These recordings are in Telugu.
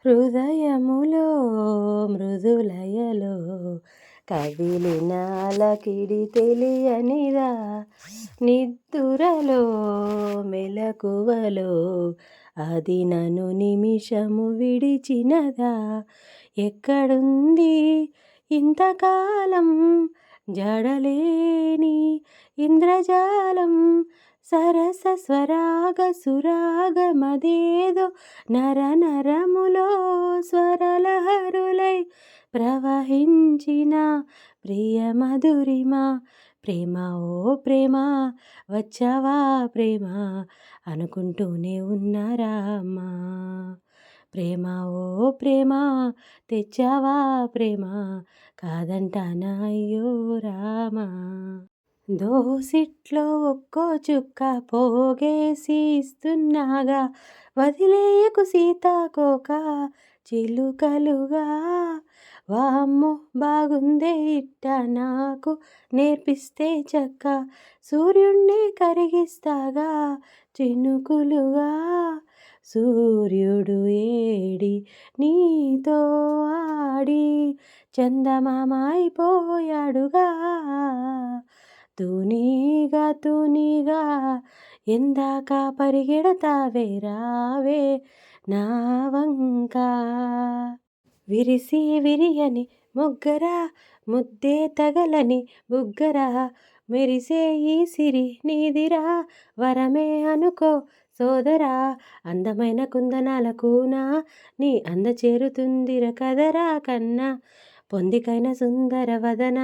హృదయములో మృదులయలో కదిలిన అలకిడి తెలియనిదా, నిద్దురలో మెలకువలో అది నన్ను నిమిషము విడిచినదా. ఎక్కడుంది ఇంతకాలం జడలేని ఇంద్రజాలం, సరస స్వరాగ సురాగమదేదో నర నరములో స్వరలహరులై ప్రవహించిన ప్రియ మధురిమ. ప్రేమ ఓ ప్రేమ వచ్చావా ప్రేమ అనుకుంటూనే ఉన్నారామా. ప్రేమ ఓ ప్రేమ తెచ్చావా ప్రేమ కాదంటానా అయ్యో రామా. దోసిట్లో ఒక్కో చుక్క పోగేసి ఇస్తున్నాగా, వదిలేయకు సీతాకోక చిలుకలుగా. వామ్మో బాగుందే ఇట్ట నాకు నేర్పిస్తే చక్క, సూర్యుణ్ణి కరిగిస్తాగా చినుకులుగా. సూర్యుడు ఏడి నీతో ఆడి చందమామ అయిపోయాడుగా. తూనీగా ఎందాక పరిగెడతావే రావే నా వంక. విరిసి విరియని మొగ్గరా ముద్దే తగలని బుగ్గరా, మెరిసే ఈ సిరి నీదిరా వరమే అనుకో సోదరా. అందమైన కుందనాల కూనా నీ అంద చేరుతుందిర కదరా కన్నా, పొందికైన సుందర వదన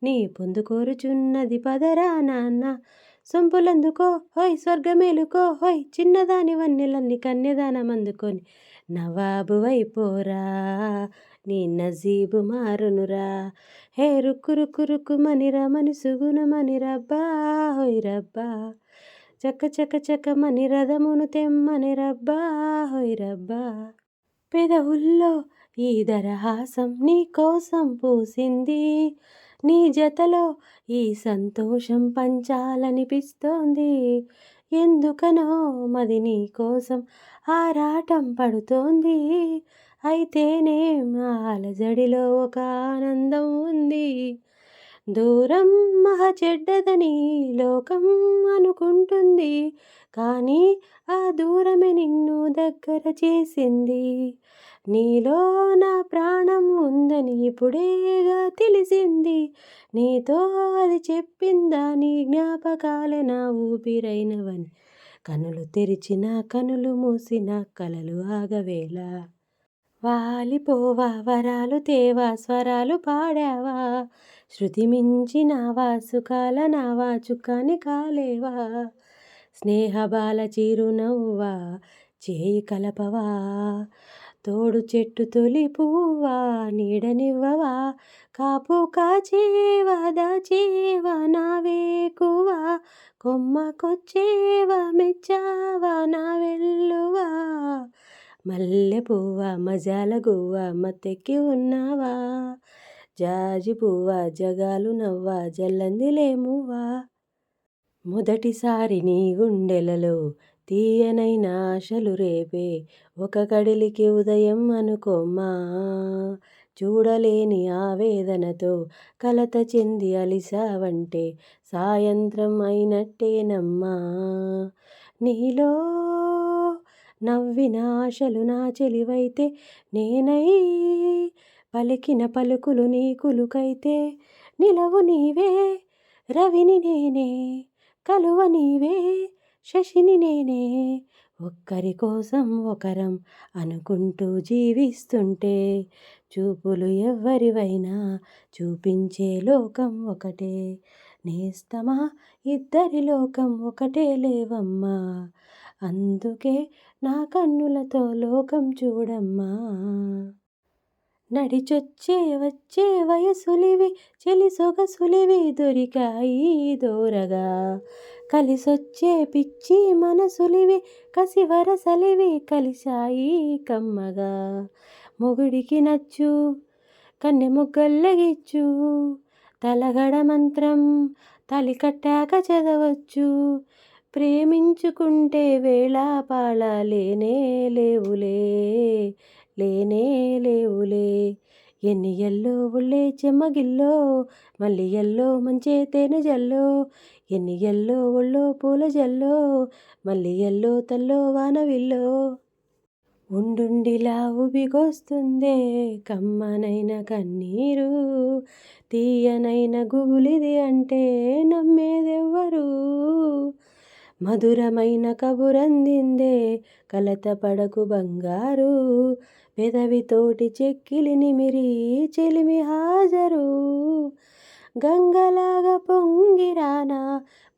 నీ పొందు కోరుచున్నది పదరా నాన్న. సొంపులందుకో హోయ్ స్వర్గమేలుకో హోయ్, చిన్నదాని వన్నెలన్నీ కన్యదానమందుకొని నవాబు అయిపోరా నీ నజీబు మారునురా. హే రుక్కు రుక్కు రుక్కు మనిరా మనసుగుణమని రబ్బా హోయ్ రబ్బా, చక్క చక్క చక్క మని రథమును తెమ్మని రబ్బా హోయ్ రబ్బా. పెదవుల్లో ఈ దరహాసం నీ కోసం పూసింది, నీ జతలో ఈ సంతోషం పంచాలనిపిస్తోంది. ఎందుకనో మది నీ కోసం ఆరాటం పడుతోంది. అయితేనేం అలజడిలో ఒక ఆనందం ఉంది. దూరం మహా చెడ్డదని లోకం అనుకుంటుంది, కానీ ఆ దూరమే నిన్ను దగ్గర చేసింది. నీలో నా ప్రాణం ఉందని ఇప్పుడేగా తెలిసింది. నీతో అది చెప్పిందా నీ జ్ఞాపకాలే నా ఊపిరైనవని. కనులు తెరిచిన కనులు మూసిన కలలు ఆగవేళ. వాలిపోవా వరాలు తేవా స్వరాలు పాడావా, శృతి మించినావా సుఖాల నావా చుక్కాని కాలేవా. స్నేహబాల చిరునవ్వా చేయి కలపవా, తోడు చెట్టు తొలి పువ్వా నీడనివ్వవా. కాపు కాచేవా దాచేవా నా వేకువా, కొమ్మకొచ్చేవా మెచ్చావా నా వెల్లువా. మల్లె పువ్వా మజాల గువ్వా మత్తెక్కి ఉన్నావా, జాజి పువ్వా జగాలు నవ్వా జల్లందిలేమువ్వా. మొదటిసారి నీ గుండెలలో తీయనైన ఆశలు రేపే ఒక కడిలికి ఉదయం అనుకోమ్మా. చూడలేని ఆవేదనతో కలత చెంది అలిసావంటే సాయంత్రం అయినట్టేనమ్మా. నీలో నవ్విన ఆశలు నా చెలివైతే, నేనై పలికిన పలుకులు నీ కులుకైతే. నిలవు నీవే రవిని నేనే, కలువ నీవే శశిని నేనే. ఒక్కరి కోసం ఒకరం అనుకుంటూ జీవిస్తుంటే, చూపులు ఎవ్వరివైనా చూపించే లోకం ఒకటే. నేస్తమా ఇద్దరి లోకం ఒకటే లేవమ్మా, అందుకే నా కన్నులతో లోకం చూడమ్మా. నడిచొచ్చే వచ్చే వయసులివి చెలి సొగసులివి దొరికాయి దూరగా, కలిసొచ్చే పిచ్చి మనసులివి కసి వరసలివి కలిశాయి కమ్మగా. మొగుడికి నచ్చు కన్నె ముగ్గల్లగిచ్చు, తలగడ మంత్రం తలి కట్టాక చదవచ్చు. ప్రేమించుకుంటే వేళాపాళ లేనే లేవులే లేనే లేవులే. ఎన్ని ఎల్లో ఉళ్ళే చెమ్మగిల్లో, మళ్ళీ ఎల్లో మంచే తేనె జల్లో. ఎన్ని ఎల్లో ఒళ్ళో పూల జల్లో, మళ్ళీ ఎల్లో తల్లో వానవిల్లో. ఉండుండిలా ఉబికొస్తుందే కమ్మనైన కన్నీరు, తీయనైన గుబులిది అంటే నమ్మేదెవ్వరు. మధురమైన కబురందిందే కలతపడకు బంగారు, పెదవితోటి చెక్కిలి నిమిరి చెలిమి హాజరు. గంగలాగా పొంగిరానా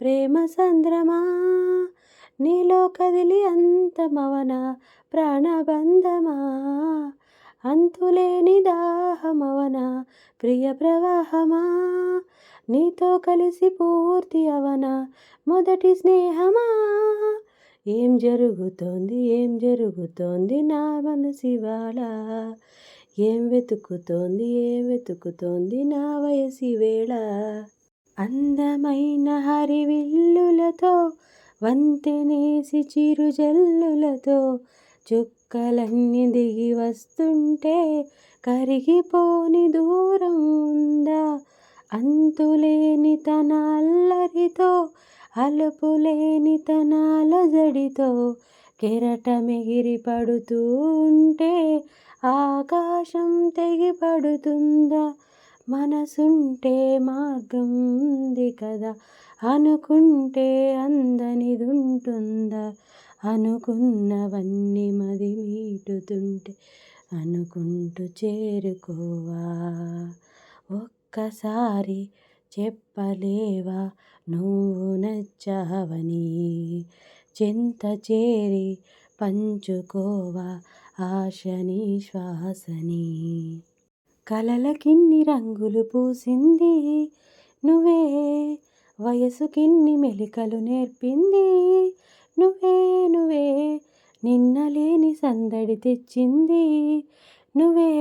ప్రేమ సంద్రమా, నీలో కదిలి అంతమవన ప్రాణబంధమా. అంతులేని దాహమవన ప్రియ ప్రవాహమా, నీతో కలిసి పూర్తి అవన మొదటి స్నేహమా. ఏం జరుగుతోంది ఏం జరుగుతోంది నా మనసివాళ, ఏం వెతుకుతోంది నా వయసివేళ. అందమైన హరివిల్లులతో వంతెనేసి చిరుజల్లులతో, చుక్కలన్నీ దిగి వస్తుంటే కరిగిపోని దూరం ఉందా. అంతులేని తన అల్లరితో, అలుపులేని తన అలజడితో, కెరటమెగిరి పడుతూ ఉంటే ఆకాశం తెగి పడుతుందా. మనసుంటే మార్గం ఉంది కదా, అనుకుంటే అందనిదుంటుందా. అనుకున్నవన్నీ మది మీటుతుంటే అనుకుంటూ చేరుకోవా. ఒక్కసారి చెప్పలేవా నువ్వు నచ్చావని, చెంత చేరి పంచుకోవా ఆశని శ్వాసని. కలలకిన్ని రంగులు పూసింది నువ్వే, వయసుకిన్ని మెలికలు నేర్పింది నువ్వే. నువ్వే నిన్నలేని సందడి తెచ్చింది నువ్వే,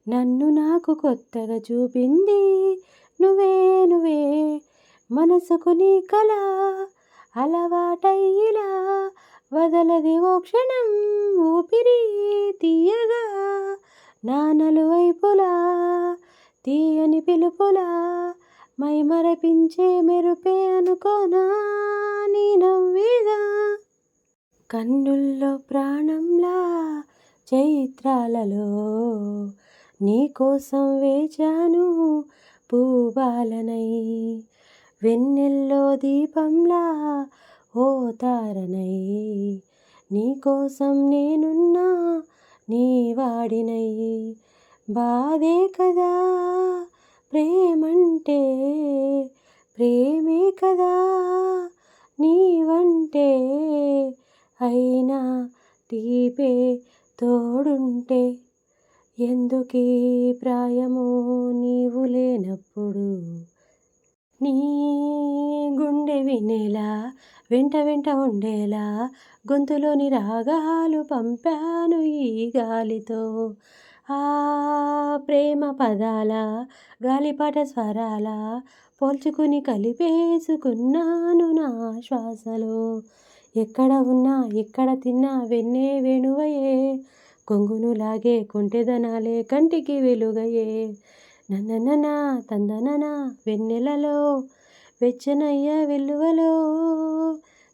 నన్ను నాకు కొత్తగా చూపింది నువ్వే. నువ్వే మనసుకు నీ కళ అలవాటైలా వదలది ఓ క్షణం ఊపిరి తీయగా. నా నలువైపులా తీయని పిలుపులా, మైమరపించే మెరుపే అనుకోనా నీ నవ్వేగా. కన్నుల్లో ప్రాణంలా చైత్రాలలో నీకోసం వేచాను పూబాలనై, వెన్నెల్లో దీపంలా ఓ తారనై, నీకోసం నేనున్నా నీ వాడినై. బాధే కదా ప్రేమంటే, ప్రేమే కదా నీవంటే, అయినా తీపే తోడుంటే ఎందుకీ ప్రాయము నీవు లేనప్పుడు. నీ గుండె వినేలా వెంట వెంట ఉండేలా గొంతులోని రాగాలు పంపాను ఈ గాలితో. ఆ ప్రేమ పదాల గాలిపాట స్వరాల పోల్చుకుని కలిపేసుకున్నాను నా శ్వాసలో. ఎక్కడ ఉన్నా ఎక్కడ తిన్నా వెన్నే వేణువయే, కొంగును లాగే కొంటెదనాలే కంటికి వెలుగయే. నన్నననా తందననా వెన్నెలలో వెచ్చనయ్య వెల్లువలో,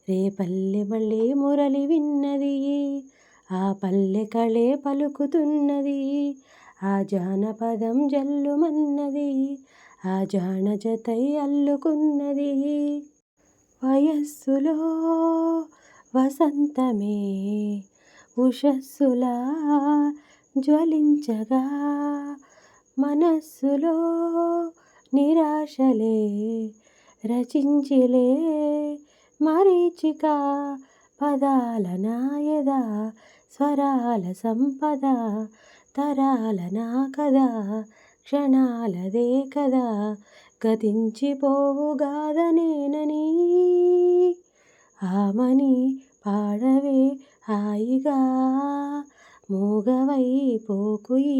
రేపల్లె మళ్ళీ మురళి విన్నది, ఆ పల్లె కళే పలుకుతున్నది. ఆ జానపదం జల్లుమన్నది, ఆ జాన జతై అల్లుకున్నది. వయస్సులో వసంతమే ఉషస్సులా జ్వలించగా, మనస్సులో నిరాశలే రచించిలే మరీచిక. పదాల నాయద స్వరాల సంపద, తరాల నా కథ క్షణాలదే కదా. గతించిపోవు గాథనేనని ఆమని పాడవే హాయిగా, మూగవై పోకు ఈ